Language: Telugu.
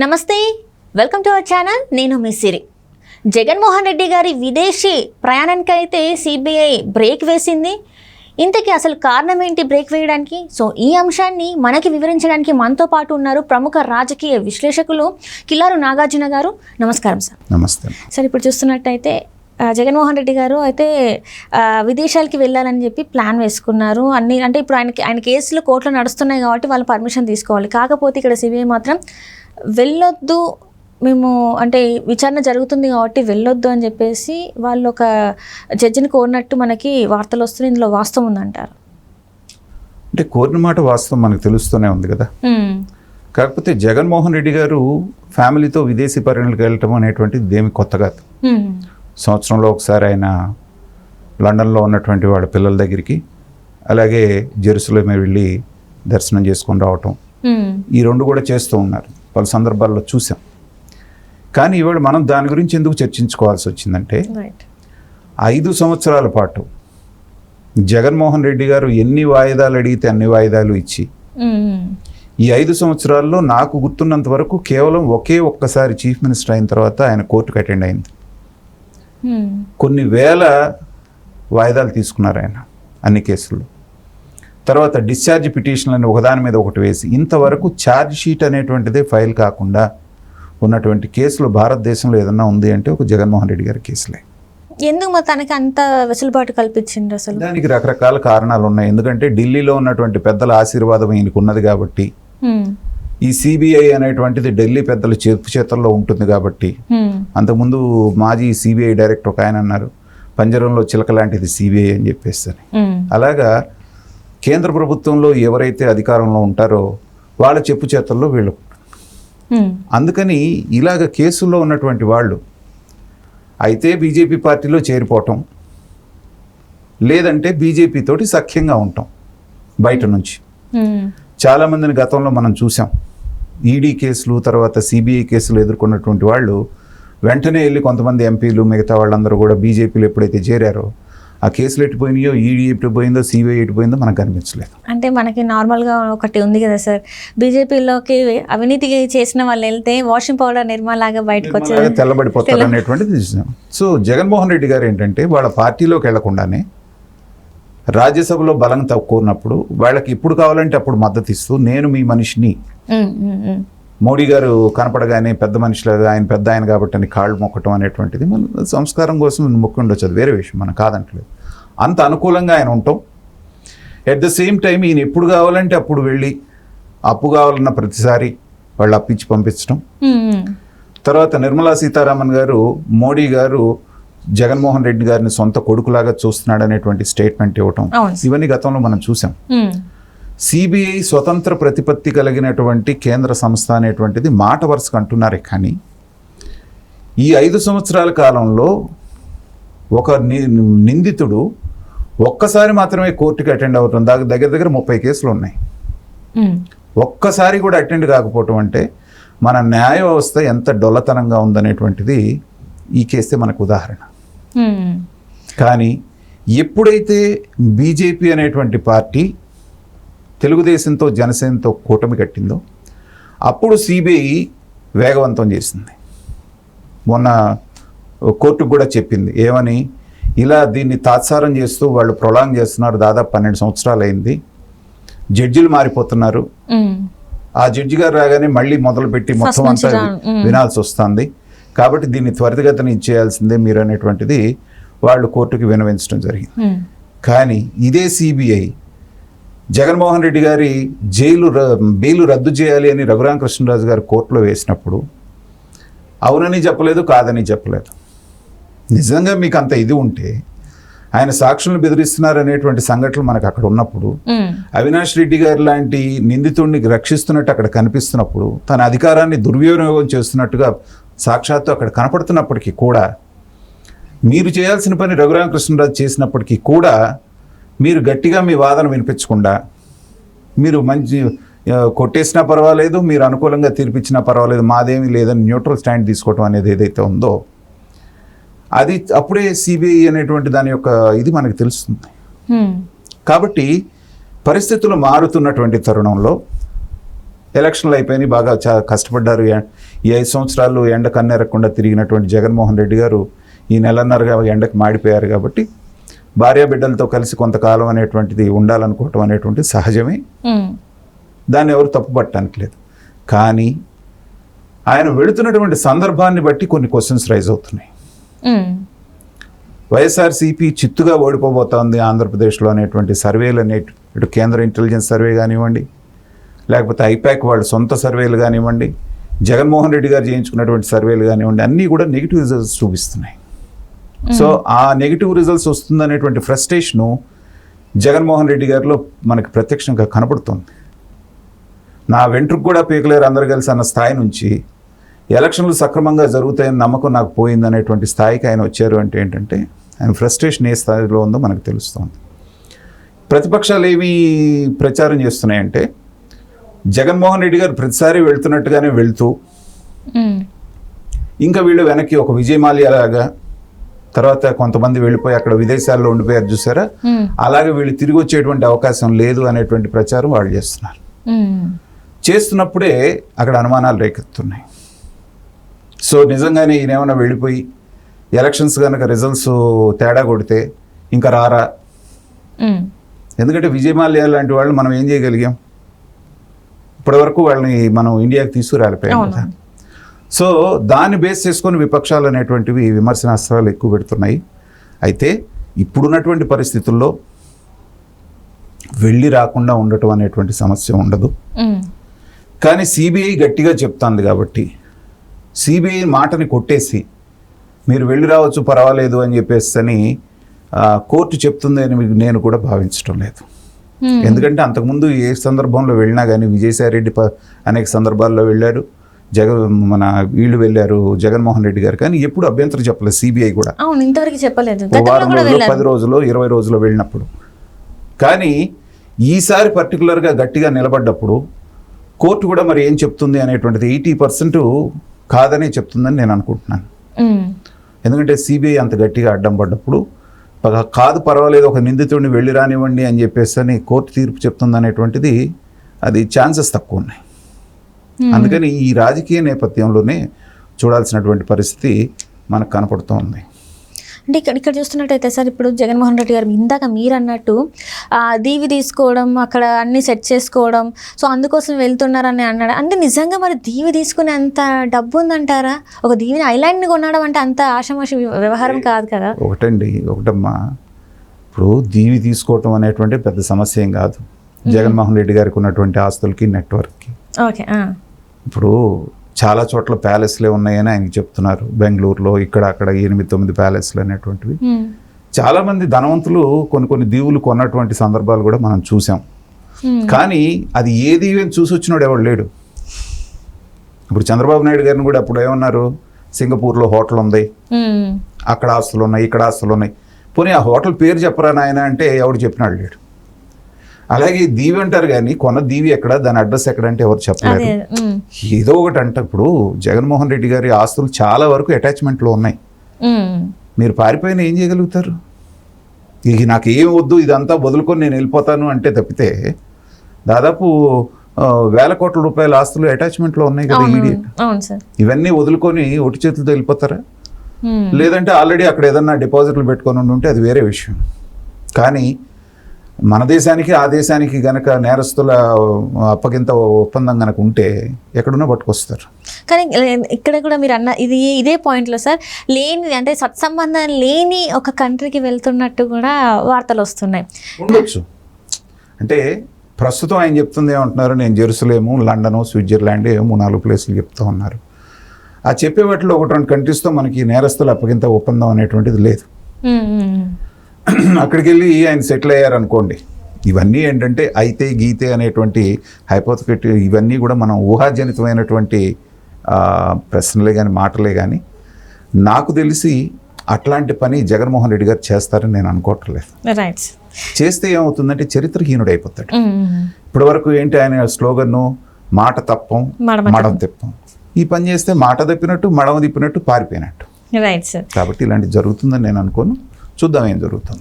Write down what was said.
నమస్తే, వెల్కమ్ టు అవర్ ఛానల్. నేను మీ సిరి. జగన్మోహన్ రెడ్డి గారి విదేశీ ప్రయాణానికైతే సిబిఐ బ్రేక్ వేసింది. ఇంతకీ అసలు కారణం ఏంటి బ్రేక్ వేయడానికి? సో ఈ అంశాన్ని మనకి వివరించడానికి మనతో పాటు ఉన్నారు ప్రముఖ రాజకీయ విశ్లేషకులు కిల్లారు నాగార్జున గారు. నమస్కారం సార్. నమస్తే సార్. ఇప్పుడు చూస్తున్నట్టయితే జగన్మోహన్ రెడ్డి గారు అయితే విదేశాలకి వెళ్ళాలని చెప్పి ప్లాన్ వేసుకున్నారు. అన్ని అంటే ఇప్పుడు ఆయన కేసులు కోర్టులో నడుస్తున్నాయి కాబట్టి వాళ్ళు పర్మిషన్ తీసుకోవాలి. కాకపోతే ఇక్కడ సిబిఐ మాత్రం వెళ్ళొద్దు, మేము అంటే విచారణ జరుగుతుంది కాబట్టి వెళ్ళొద్దు అని చెప్పేసి వాళ్ళు ఒక జడ్జిని కోరినట్టు మనకి వార్తలు వస్తున్నాయి. ఇందులో వాస్తవం ఉందంటారు? అంటే కోరిన మాట వాస్తవం మనకు తెలుస్తూనే ఉంది కదా. కాకపోతే జగన్మోహన్ రెడ్డి గారు ఫ్యామిలీతో విదేశీ పర్యటనలకు వెళ్ళటం అనేటువంటిది ఏమి కొత్త కాదు. సంవత్సరంలో ఒకసారి ఆయన లండన్లో ఉన్నటువంటి వాళ్ళ పిల్లల దగ్గరికి, అలాగే జెరూసలేం వెళ్ళి దర్శనం చేసుకొని రావటం, ఈ రెండు కూడా చేస్తూ ఉన్నారు. పలు సందర్భాల్లో చూసాం. కానీ ఇవాళ మనం దాని గురించి ఎందుకు చర్చించుకోవాల్సి వచ్చిందంటే 5 సంవత్సరాల పాటు జగన్మోహన్ రెడ్డి గారు ఎన్ని వాయిదాలు అడిగితే అన్ని వాయిదాలు ఇచ్చి ఈ 5 సంవత్సరాల్లో నాకు గుర్తున్నంత వరకు కేవలం ఒక్కసారి చీఫ్ మినిస్టర్ అయిన తర్వాత ఆయన కోర్టుకు అటెండ్ అయింది. కొన్ని వేల వాయిదాలు తీసుకున్నారు ఆయన అన్ని కేసుల్లో. తర్వాత డిశ్చార్జ్ పిటిషన్లను ఒకదాని మీద ఒకటి వేసి ఇంతవరకు ఛార్జ్ షీట్ అనేటువంటిదే ఫైల్ కాకుండా ఉన్నటువంటి కేసులు భారతదేశంలో ఏదన్నా ఉంది అంటే ఒక జగన్మోహన్ రెడ్డి గారి కేసులే. ఎందుకు మరి తనకి అంత వెసులుబాటు కల్పించింది? అసలు దానికి రకరకాల కారణాలు ఉన్నాయి. ఎందుకంటే ఢిల్లీలో ఉన్నటువంటి పెద్దల ఆశీర్వాదం ఈయనకు ఉన్నది కాబట్టి, ఈ సిబిఐ అనేటువంటిది ఢిల్లీ పెద్దల చేతుల్లో ఉంటుంది కాబట్టి. అంతకుముందు మాజీ సిబిఐ డైరెక్టర్ ఒక ఆయన అన్నారు, పంజరంలో చిలక లాంటిది సిబిఐ అని చెప్పేసి. అలాగా కేంద్ర ప్రభుత్వంలో ఎవరైతే అధికారంలో ఉంటారో వాళ్ళ చెప్పు చేతల్లో వీళ్ళు. అందుకని ఇలాగ కేసుల్లో ఉన్నటువంటి వాళ్ళు అయితే బీజేపీ పార్టీలో చేరిపోవటం, లేదంటే బీజేపీ తోటి సఖ్యంగా ఉంటాం బయట నుంచి. చాలామందిని గతంలో మనం చూసాం. ఈడీ కేసులు తర్వాత సిబిఐ కేసులు ఎదుర్కొన్నటువంటి వాళ్ళు వెంటనే వెళ్ళి కొంతమంది ఎంపీలు మిగతా వాళ్ళందరూ కూడా బీజేపీలో ఎప్పుడైతే చేరారో ఆ కేసులు ఎట్టిపోయినాయో, ఈడీ ఎట్టిపోయిందో, సిబిఐ ఎట్టిపోయిందో మనకు కనిపించలేదు. అంటే మనకి నార్మల్గా ఒకటి ఉంది కదా సార్, బీజేపీలోకి అవినీతి చేసిన వాళ్ళు వెళ్తే వాషింగ్ పౌడర్ నిర్మాలాగా బయటకు వచ్చి తెల్లబడిపోతారు అనేటువంటిది చూసాం. సో జగన్మోహన్ రెడ్డి గారు ఏంటంటే వాళ్ళ పార్టీలోకి వెళ్లకుండానే రాజ్యసభలో బలం తక్కువన్నప్పుడు వాళ్ళకి ఎప్పుడు కావాలంటే అప్పుడు మద్దతు ఇస్తూ, నేను మీ మనిషిని, మోడీ గారు కనపడగానే పెద్ద మనిషిలాగా ఆయన పెద్ద ఆయన కాబట్టి అని కాళ్ళు మొక్కటం అనేటువంటిది మన సంస్కారం కోసం మొక్కి ఉండొచ్చు, అది వేరే విషయం, మనం కాదంటలేదు. అంత అనుకూలంగా ఆయన ఉంటాం. ఎట్ ద సేమ్ టైం ఈయన ఎప్పుడు కావాలంటే అప్పుడు వెళ్ళి అప్పు కావాలన్న ప్రతిసారి వాళ్ళు అప్పిచ్చి పంపించడం. తర్వాత నిర్మలా సీతారామన్ గారు మోడీ గారు జగన్మోహన్ రెడ్డి గారిని సొంత కొడుకులాగా చూస్తున్నాడు అనేటువంటి స్టేట్మెంట్ ఇవ్వటం, ఇవన్నీ గతంలో మనం చూసాం. సిబిఐ స్వతంత్ర ప్రతిపత్తి కలిగినటువంటి కేంద్ర సంస్థ అనేటువంటిది మాట వరుసకు అంటున్నారే, కానీ ఈ 5 సంవత్సరాల కాలంలో ఒక నిందితుడు ఒక్కసారి మాత్రమే కోర్టుకి అటెండ్ అవటం, దగ్గర దగ్గర 30 కేసులు ఉన్నాయి. ఒక్కసారి కూడా అటెండ్ కాకపోవటం అంటే మన న్యాయ వ్యవస్థ ఎంత డొల్లతనంగా ఉందనేటువంటిది ఈ కేస్తే మనకు ఉదాహరణ. కానీ ఎప్పుడైతే బీజేపీ అనేటువంటి పార్టీ తెలుగుదేశంతో జనసేనతో కూటమి కట్టిందో అప్పుడు సిబిఐ వేగవంతం చేసింది. మొన్న కోర్టుకు కూడా చెప్పింది ఏమని, ఇలా దీన్ని తాత్సారం చేస్తూ వాళ్ళు ప్రొలాంగ్ చేస్తున్నారు, దాదాపు 12 సంవత్సరాలు అయింది, జడ్జిలు మారిపోతున్నారు, ఆ జడ్జి గారు రాగానే మళ్ళీ మొదలుపెట్టి మొత్తం అంతా వినాల్సి వస్తుంది, కాబట్టి దీన్ని త్వరితగతిన ఇచ్చేయాల్సిందే మీరు అనేటువంటిది వాళ్ళు కోర్టుకి విన్నవించడం జరిగింది. కానీ ఇదే సిబిఐ జగన్మోహన్ రెడ్డి గారి బెయిల్ రద్దు చేయాలి అని రఘురామకృష్ణరాజు గారు కోర్టులో వేసినప్పుడు అవునని చెప్పలేదు, కాదని చెప్పలేదు. నిజంగా మీకు అంత ఇది ఉంటే ఆయన సాక్షులను బెదిరిస్తున్నారు అనేటువంటి సంఘటనలు మనకు అక్కడ ఉన్నప్పుడు, అవినాష్ రెడ్డి గారు లాంటి నిందితుడిని రక్షిస్తున్నట్టు అక్కడ కనిపిస్తున్నప్పుడు, తన అధికారాన్ని దుర్వినియోగం చేస్తున్నట్టుగా సాక్షాత్తు అక్కడ కనపడుతున్నప్పటికీ కూడా, మీరు చేయాల్సిన పని రఘురామకృష్ణరాజు చేసినప్పటికీ కూడా మీరు గట్టిగా మీ వాదన వినిపించకుండా, మీరు మంచి కొట్టేసినా పర్వాలేదు, మీరు అనుకూలంగా తీర్పిచ్చినా పర్వాలేదు, మాదేమీ లేదని న్యూట్రల్ స్టాండ్ తీసుకోవటం అనేది ఏదైతే ఉందో అది అప్పుడే సిబిఐ అనేటువంటి దాని యొక్క ఇది మనకు తెలుస్తుంది. కాబట్టి పరిస్థితులు మారుతున్నటువంటి తరుణంలో ఎలక్షన్లు అయిపోయినాయి, బాగా కష్టపడ్డారు. ఈ 5 సంవత్సరాలు ఎండ కన్నెరకుండా తిరిగినటువంటి జగన్మోహన్ రెడ్డి గారు ఈ నెలన్నరగా ఎండకు మాడిపోయారు. కాబట్టి భార్యాబిడ్డలతో కలిసి కొంతకాలం అనేటువంటిది ఉండాలనుకోవటం అనేటువంటిది సహజమే, దాన్ని ఎవరు తప్పుపట్టడానికి లేదు. కానీ ఆయన వెళుతున్నటువంటి సందర్భాన్ని బట్టి కొన్ని క్వశ్చన్స్ రైజ్ అవుతున్నాయి. వైఎస్ఆర్సీపీ చిత్తుగా ఓడిపోబోతోంది ఆంధ్రప్రదేశ్లో అనేటువంటి సర్వేలు ఇటు కేంద్ర ఇంటెలిజెన్స్ సర్వే కానివ్వండి, లేకపోతే ఐపాక్ వాళ్ళ సొంత సర్వేలు కానివ్వండి, జగన్మోహన్ రెడ్డి గారు చేయించుకున్నటువంటి సర్వేలు కానివ్వండి, అన్నీ కూడా నెగిటివ్ రిజల్ట్స్ చూపిస్తున్నాయి. సో ఆ నెగిటివ్ రిజల్ట్స్ వస్తుందనేటువంటి ఫ్రస్ట్రేషను జగన్మోహన్ రెడ్డి గారిలో మనకి ప్రత్యక్షంగా కనపడుతుంది. నా వెంట్రుకు కూడా పీకలేరు అందరు కలిసి అన్న స్థాయి నుంచి ఎలక్షన్లు సక్రమంగా జరుగుతాయని నమ్మకం నాకు పోయిందనేటువంటి స్థాయికి ఆయన వచ్చారు. అంటే ఏంటంటే ఆయన ఫ్రస్ట్రేషన్ ఏ స్థాయిలో ఉందో మనకు తెలుస్తుంది. ప్రతిపక్షాలు ఏమి ప్రచారం చేస్తున్నాయంటే జగన్మోహన్ రెడ్డి గారు ప్రతిసారి వెళ్తున్నట్టుగానే వెళ్తూ ఇంకా వీళ్ళు వెనక్కి ఒక విజయమాల్యలాగా, తర్వాత కొంతమంది వెళ్ళిపోయి అక్కడ విదేశాల్లో ఉండిపోయారు చూసారా, అలాగే వీళ్ళు తిరిగి వచ్చేటువంటి అవకాశం లేదు అనేటువంటి ప్రచారం వాళ్ళు చేస్తున్నారు. చేస్తున్నప్పుడే అక్కడ అనుమానాలు రేకెత్తున్నాయి. సో నిజంగానే ఈయన ఏమైనా వెళ్ళిపోయి ఎలక్షన్స్ కనుక రిజల్ట్స్ తేడా కొడితే ఇంకా రారా? ఎందుకంటే విజయమాల్య లాంటి వాళ్ళు మనం ఏం చేయగలిగాం? ఇప్పటివరకు వాళ్ళని మనం ఇండియాకి తీసుకురాలిపోయాం కదా. సో దాన్ని బేస్ చేసుకొని విపక్షాలు అనేటువంటివి విమర్శనాస్త్రాలు ఎక్కువ పెడుతున్నాయి. అయితే ఇప్పుడున్నటువంటి పరిస్థితుల్లో వెళ్ళి రాకుండా ఉండటం అనేటువంటి సమస్య ఉండదు. కానీ సిబిఐ గట్టిగా చెప్తాంది కాబట్టి సిబిఐ మాటని కొట్టేసి మీరు వెళ్ళి రావచ్చు పర్వాలేదు అని చెప్పేసి కోర్టు చెప్తుంది అని నేను కూడా భావించడం లేదు. ఎందుకంటే అంతకుముందు ఏ సందర్భంలో వెళ్ళినా కానీ విజయసాయిరెడ్డి అనేక సందర్భాల్లో వెళ్ళారు, వీళ్ళు వెళ్ళారు జగన్మోహన్ రెడ్డి గారు, కానీ ఎప్పుడు అభ్యంతరం చెప్పలేదు సిబిఐ కూడా. ఇంతవరకు చెప్పలేదు. వారం రోజులు 10 రోజులు 20 రోజులు వెళ్ళినప్పుడు. కానీ ఈసారి పర్టికులర్గా గట్టిగా నిలబడ్డప్పుడు కోర్టు కూడా మరి ఏం చెప్తుంది అనేటువంటిది 80% కాదనే చెప్తుందని నేను అనుకుంటున్నాను. ఎందుకంటే సిబిఐ అంత గట్టిగా అడ్డం పడ్డప్పుడు కాదు పర్వాలేదు ఒక నిందితుడిని వెళ్ళి రానివ్వండి అని చెప్పేసి కోర్టు తీర్పు చెప్తుంది అనేటువంటిది అది ఛాన్సెస్ తక్కువ ఉన్నాయి. అందుకని ఈ రాజకీయ నేపథ్యంలోనే చూడాల్సినటువంటి పరిస్థితి మనకు కనపడుతూ ఉంది. అంటే ఇక్కడ చూస్తున్నట్టయితే సార్, ఇప్పుడు జగన్మోహన్ రెడ్డి గారు ఇందాక మీరు అన్నట్టు దీవి తీసుకోవడం, అక్కడ అన్ని సెట్ చేసుకోవడం, సో అందుకోసం వెళ్తున్నారని అన్నాడు. అంటే నిజంగా మరి దీవి తీసుకునే అంత డబ్బు ఉందంటారా? ఒక దీవిని ఐలాండ్ని కొనడం అంటే అంత ఆషామాషి వ్యవహారం కాదు కదా. ఒకటమ్మా, ఇప్పుడు దీవి తీసుకోవటం అనేటువంటి పెద్ద సమస్య ఏం కాదు. జగన్మోహన్ రెడ్డి గారికి ఉన్నటువంటి ఆస్తులకి నెట్వర్క్కి. ఓకే. ఇప్పుడు చాలా చోట్ల ప్యాలెస్లే ఉన్నాయని ఆయనకి చెప్తున్నారు. బెంగళూరులో ఇక్కడ అక్కడ 8-9 ప్యాలెస్లు అనేటువంటివి. చాలామంది ధనవంతులు కొన్ని దీవులు కొన్నటువంటి సందర్భాలు కూడా మనం చూసాం. కానీ అది ఏ దీవెని చూసి వచ్చినాడు ఎవడు లేడు. ఇప్పుడు చంద్రబాబు నాయుడు గారిని కూడా అప్పుడు ఏమన్నారు, సింగపూర్లో హోటల్ ఉంది, అక్కడ ఆస్తులు ఉన్నాయి, ఇక్కడ ఆస్తులు ఉన్నాయి, పోనీ ఆ హోటల్ పేరు చెప్పరా నాయన అంటే ఎవడు చెప్పినాడు లేడు. అలాగే దీవి అంటారు కానీ కొన్న దీవి ఎక్కడ, దాని అడ్రస్ ఎక్కడ అంటే ఎవరు చెప్పలేదు. ఏదో ఒకటి అంటే ఇప్పుడు జగన్మోహన్ రెడ్డి గారి ఆస్తులు చాలా వరకు అటాచ్మెంట్లో ఉన్నాయి. మీరు పారిపోయిన ఏం చేయగలుగుతారు? ఇక నాకు ఏం వద్దు ఇదంతా వదులుకొని నేను వెళ్ళిపోతాను అంటే తప్పితే దాదాపు 1,000 కోట్ల రూపాయల ఆస్తులు అటాచ్మెంట్లో ఉన్నాయి కదా. ఇవన్నీ వదులుకొని ఒట్టి చేతులతో వెళ్ళిపోతారా? లేదంటే ఆల్రెడీ అక్కడ ఏదన్నా డిపాజిట్లు పెట్టుకొని ఉంటే అది వేరే విషయం. కానీ మన దేశానికి ఆ దేశానికి గనక నేరస్తుల అప్పగింత ఒప్పందం గనక ఉంటే ఎక్కడున్నా పట్టుకొస్తారు. కానీ ఇక్కడ కూడా మీరు అన్న ఇదే పాయింట్లో సార్, లేని అంటే సత్సంబంధం లేని ఒక కంట్రీకి వెళ్తున్నట్టు కూడా వార్తలు వస్తున్నాయి. ఉండొచ్చు. అంటే ప్రస్తుతం ఆయన చెప్తుంది ఏమంటున్నారు, నేను జెరూసలేము, లండను, స్విట్జర్లాండ్ 3-4 ప్లేసులు చెప్తూ ఉన్నారు. ఆ చెప్పే వాటిలో 1-2 కంట్రీస్తో మనకి నేరస్తుల అప్పగింత ఒప్పందం అనేటువంటిది లేదు. అక్కడికి వెళ్ళి ఆయన సెటిల్ అయ్యారనుకోండి, ఇవన్నీ ఏంటంటే అయితే గీతే అనేటువంటి హైపోథెటికల్, ఇవన్నీ కూడా మనం ఊహాజనితమైనటువంటి ప్రశ్నలే కానీ మాటలే కానీ నాకు తెలిసి అట్లాంటి పని జగన్మోహన్ రెడ్డి గారు చేస్తారని నేను అనుకోవట్లేదు. చేస్తే ఏమవుతుందంటే చరిత్రహీనుడు అయిపోతాడు. ఇప్పటి వరకు ఏంటి ఆయన స్లోగన్ను, మాట తప్పం మడమ తిప్పం. ఈ పని చేస్తే మాట తప్పినట్టు మడమ తిప్పినట్టు పారిపోయినట్టు. కాబట్టి ఇలాంటి జరుగుతుందని నేను అనుకోను. చూద్దాం ఏం జరుగుతుంది.